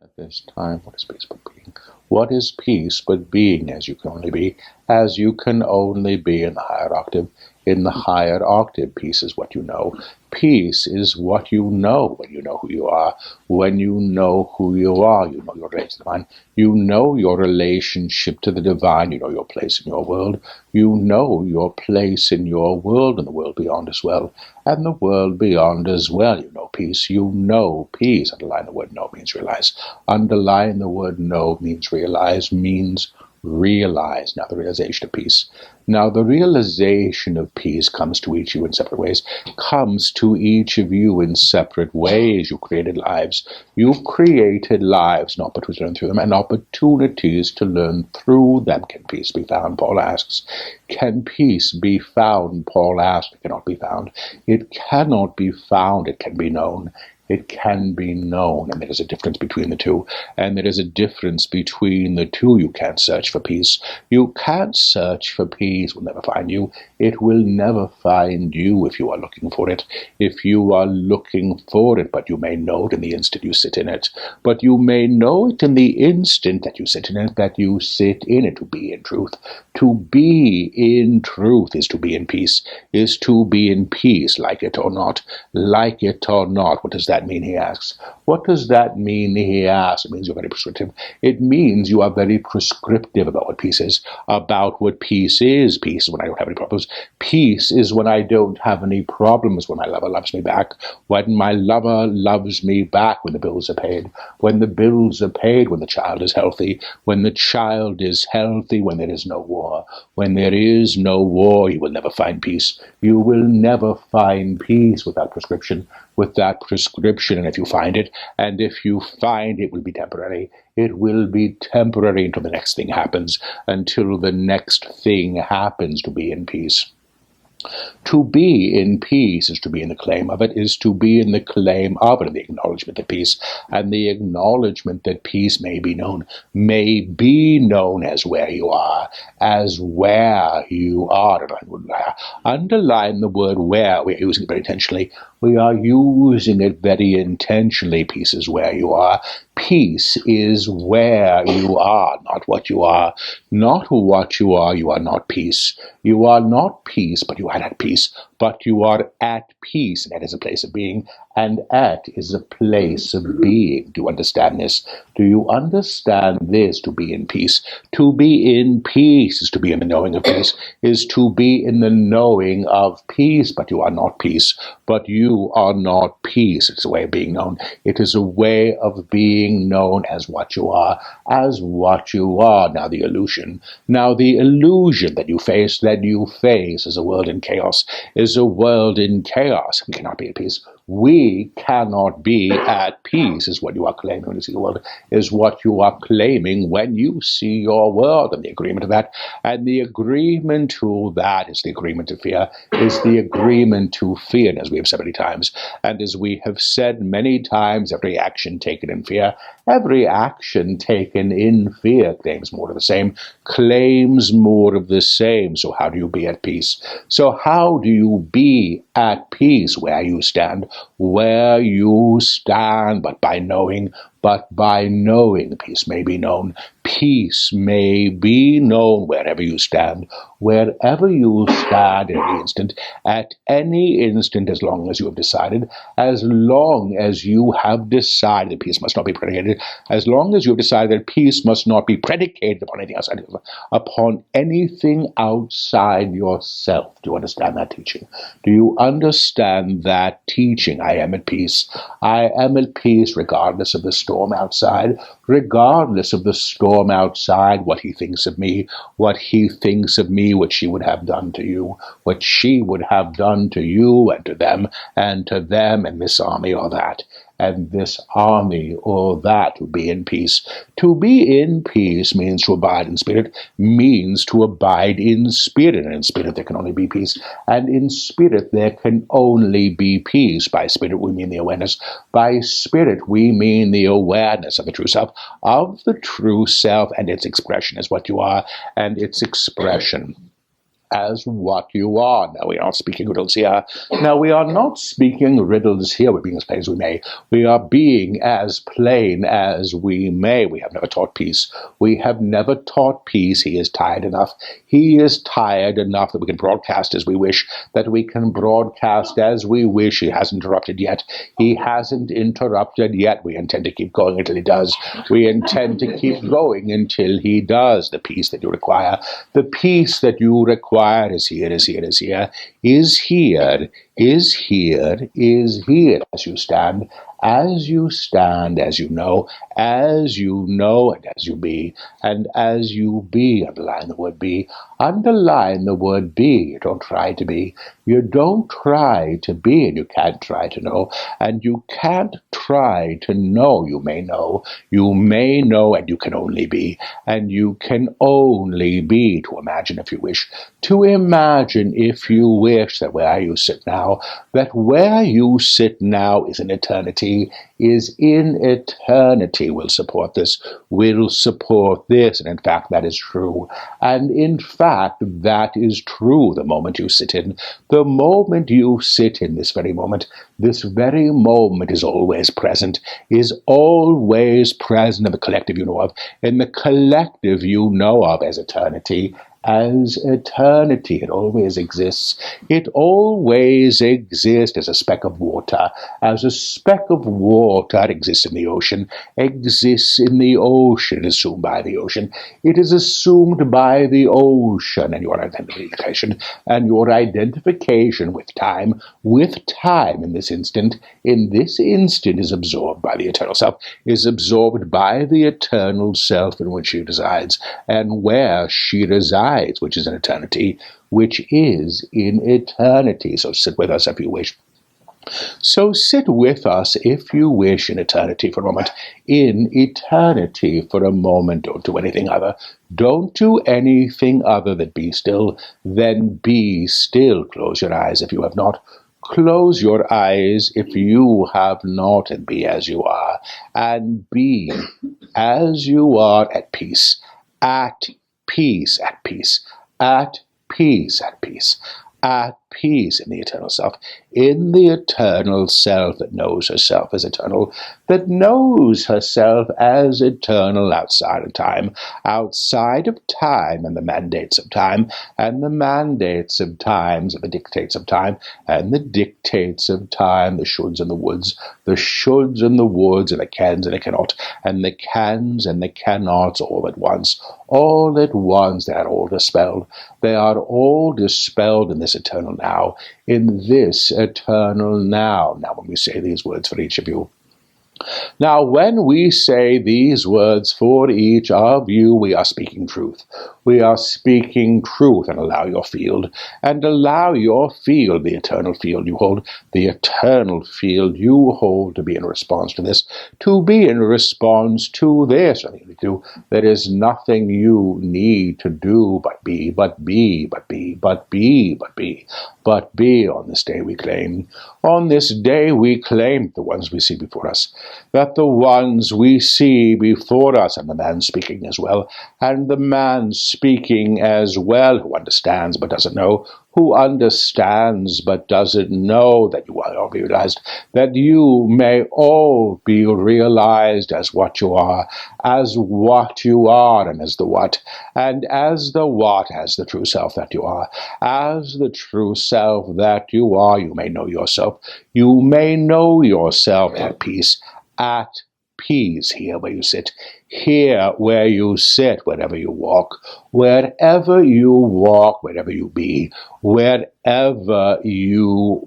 At this time, what is peace but being? What is peace but being as you can only be, as you can only be in the higher octave? In the higher octave, peace is what you know. Peace is what you know when you know who you are. When you know who you are, you know your relation to the divine. You know your relationship to the divine. You know your place in your world. You know your place in your world and the world beyond as well. And the world beyond as well. You know peace. You know peace. Underline the word know means realize. Underline the word know means realize, means realize. Now the realization of peace. Now the realization of peace comes to each of you in separate ways. Comes to each of you in separate ways. You created lives. You've created lives, not but to learn through them, and opportunities to learn through them. Can peace be found? Paul asks. Can peace be found? Paul asks. It cannot be found. It cannot be found. It can be known. It can be known, and there is a difference between the two. And there is a difference between the two. You can't search for peace. You can't search for peace. Will never find you. It will never find you if you are looking for it. If you are looking for it, but you may know it in the instant you sit in it. But you may know it in the instant that you sit in it, that you sit in it, to be in truth. To be in truth is to be in peace, is to be in peace, like it or not. Like it or not. What does that mean, he asks? What does that mean, he asks? It means you're very prescriptive. It means you are very prescriptive about what peace is. About what peace is. Peace is when I don't have any problems. Peace is when I don't have any problems, when my lover loves me back. When my lover loves me back, when the bills are paid. When the bills are paid, when the child is healthy. When the child is healthy, when there is no war. When there is no war, you will never find peace. You will never find peace without prescription. With that prescription, and if you find it, and if you find it will be temporary. It will be temporary until the next thing happens, until the next thing happens to be in peace. To be in peace is to be in the claim of it, is to be in the claim of it, and the acknowledgement of peace, and the acknowledgement that peace may be known as where you are, as where you are. Underline the word where. We are using it very intentionally. We are using it very intentionally. Peace is where you are. Peace is where you are, not what you are. Not what you are. You are not peace. You are not peace, but you are at peace. But you are at peace, and that is a place of being, and at is a place of being. Do you understand this? Do you understand this? To be in peace. To be in peace is to be in the knowing of peace, is to be in the knowing of peace, but you are not peace. But you are not peace. It's a way of being known. It is a way of being known as what you are, as what you are. Now the illusion that you face is a world in chaos, is a world in chaos. We cannot be at peace. We cannot be at peace is what you are claiming when you see the world, is what you are claiming when you see your world, and the agreement of that. And the agreement to that is the agreement to fear, is the agreement to fear. And as we have said many times, and as we have said many times, every action taken in fear, every action taken in fear claims more of the same, claims more of the same. So how do you be at peace? So how do you be at peace? Where you stand, but by knowing, peace may be known. Peace may be known wherever you stand at any instant, as long as you have decided, that peace must not be predicated, as long as you have decided that peace must not be predicated upon anything outside yourself. Do you understand that teaching? Do you understand that teaching? I am at peace. I am at peace regardless of the storm outside, what he thinks of me, what she would have done to you, what she would have done to you and to them, and this army or that, and this army or that. To be in peace. To be in peace means to abide in spirit, and in spirit there can only be peace, and in spirit there can only be peace. By spirit we mean the awareness. By spirit we mean the awareness of the true self, and its expression is what you are, and its expression as what you are. Now, we are not speaking riddles here. Now, we are not speaking riddles here. We're being as plain as we may. We are being as plain as we may. We have never taught peace. We have never taught peace. He is tired enough. He is tired enough that we can broadcast as we wish, that we can broadcast as we wish. He hasn't interrupted yet. He hasn't interrupted yet. We intend to keep going until he does. We intend to keep going until he does. The peace that you require, the peace that you require is here, is here, is here, is here, is here, is here, as you stand, as you stand, as you know, and as you be, and as you be, underline the word be, underline the word be. You don't try to be, you don't try to be, and you can't try to know, and you can't try to know. You may know, and you can only be, and you can only be. To imagine if you wish, to imagine if you wish, that where you sit now, is an eternity, will support this, and in fact that is true. And in fact that is true. The moment you sit in, this very moment is always present, in the collective you know of, as eternity. It always exists. It always exists as a speck of water. Exists in the ocean. It is assumed by the ocean. It is assumed by the ocean. And your identification with time in this instant, is absorbed by the eternal self, in which she resides, and where she resides, which is in eternity, So sit with us if you wish. In eternity for a moment. Don't do anything other. Don't do anything other than be still. Then be still. Close your eyes if you have not. Close your eyes if you have not, and be as you are. And be as you are, at peace. At peace, at peace, at peace, at peace, at peace in the eternal self, that knows herself as eternal, outside of time, and the mandates of time, and the mandates of times, and the dictates of time, and the dictates of time, the shoulds and the woods, and the cans and the cannot, and the cans and the cannots, all at once, they are all dispelled. They are all dispelled in this eternal now, Now, when we say these words for each of you, now, when we say these words for each of you, we are speaking truth. We are speaking truth, and allow your field, the eternal field you hold, to be in response to this, There is nothing you need to do but be. On this day we claim. The ones we see before us. That the ones we see before us, and the man speaking as well, who understands but doesn't know, that you are all realized, that you may all be realized as what you are, and as the what, as the true self that you are, you may know yourself, at peace, here where you sit, wherever you walk, wherever you be, you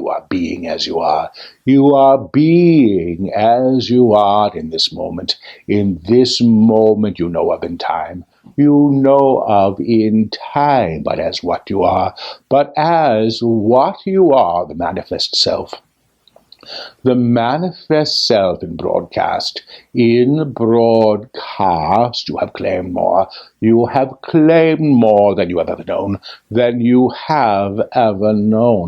are being as you are. You are being as you are in this moment you know of in time. But as what you are, the manifest self. The manifest self in broadcast. You have claimed more. You have claimed more than you have ever known.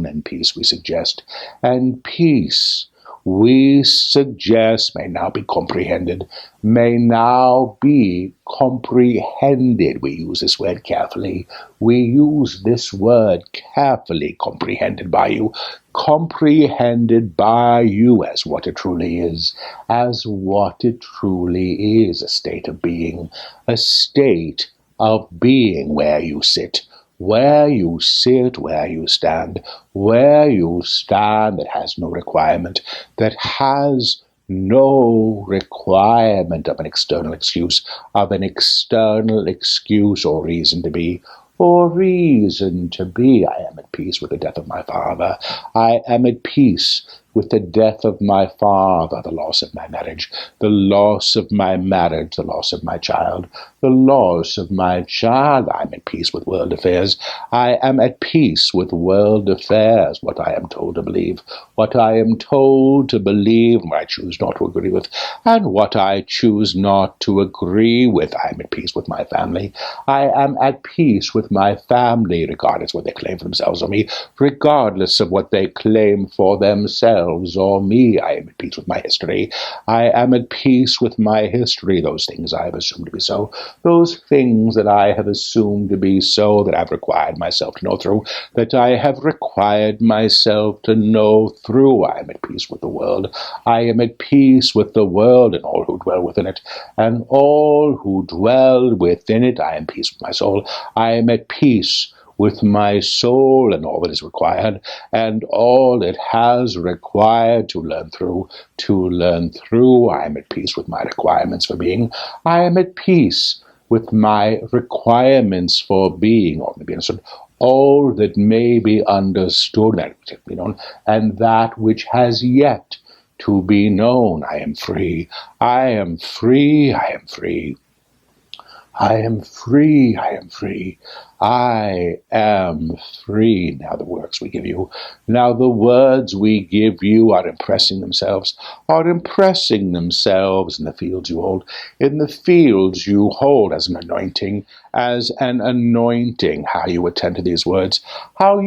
And peace we suggest. And peace we suggest may now be comprehended, may now be comprehended. We use this word carefully. We use this word carefully, comprehended by you, comprehended by you as what it truly is, as what it truly is, a state of being, a state of being where you sit, where you sit, where you stand that has no requirement, that has no requirement of an external excuse, or reason to be, I am at peace with the death of my father. I am at peace with the death of my father, the loss of my marriage, the loss of my marriage, the loss of my child, the loss of my child. I am at peace with world affairs. I am at peace with world affairs, what I am told to believe, what I am told to believe, what I choose not to agree with, and what I choose not to agree with. I am at peace with my family. I am at peace with my family, regardless of what they claim for themselves or me, regardless of what they claim for themselves or me. I am at peace with my history. I am at peace with my history, those things I have assumed to be so, those things that I have assumed to be so, that I've required myself to know through, that I have required myself to know through. I am at peace with the world. I am at peace with the world and all who dwell within it, and all who dwell within it. I am at peace with my soul. I am at peace with my soul and all that is required, and all it has required to learn through. I am at peace with my requirements for being. I am at peace with my requirements for being, or maybe understood, all that may be understood, that which be known, and that which has yet to be known. I am free. I am free. I am free. I am free, I am free, I am free. Now the words we give you are impressing themselves in the fields you hold, as an anointing, how you attend to these words, your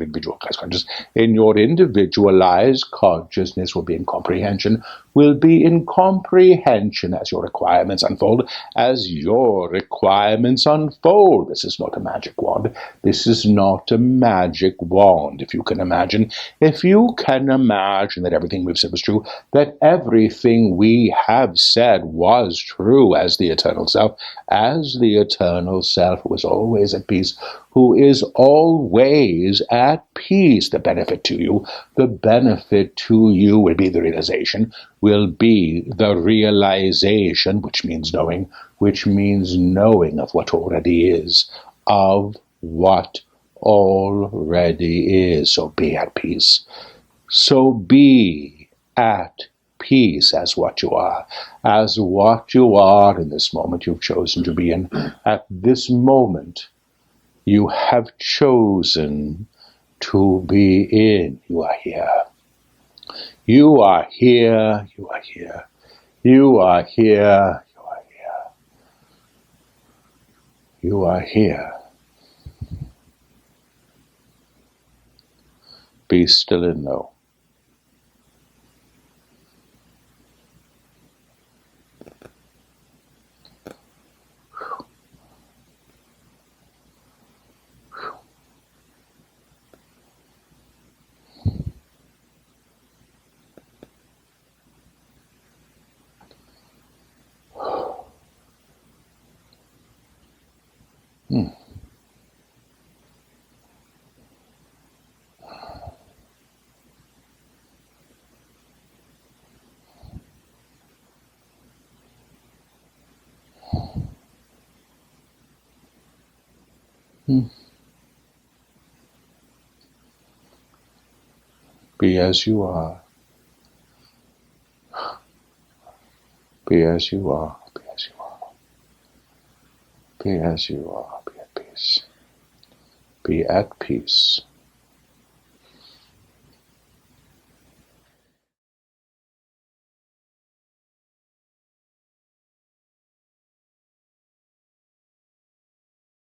individualized consciousness. In your individualized consciousness will be in comprehension, as your requirements unfold, This is not a magic wand. If you can imagine that everything we've said was true, that everything we have said was true, as the eternal self who was always at peace, who is always at peace. The benefit to you will be the realization, which means knowing of what already is, So be at peace. So be at peace as what you are, in this moment you've chosen to be in. At this moment you have chosen to be in. You are here. You are here. You are here. You are here. You are here. You are here. Be still and know. Be as you are. Be as you are. Be as you are. Be as you are. Be at peace. Be at peace.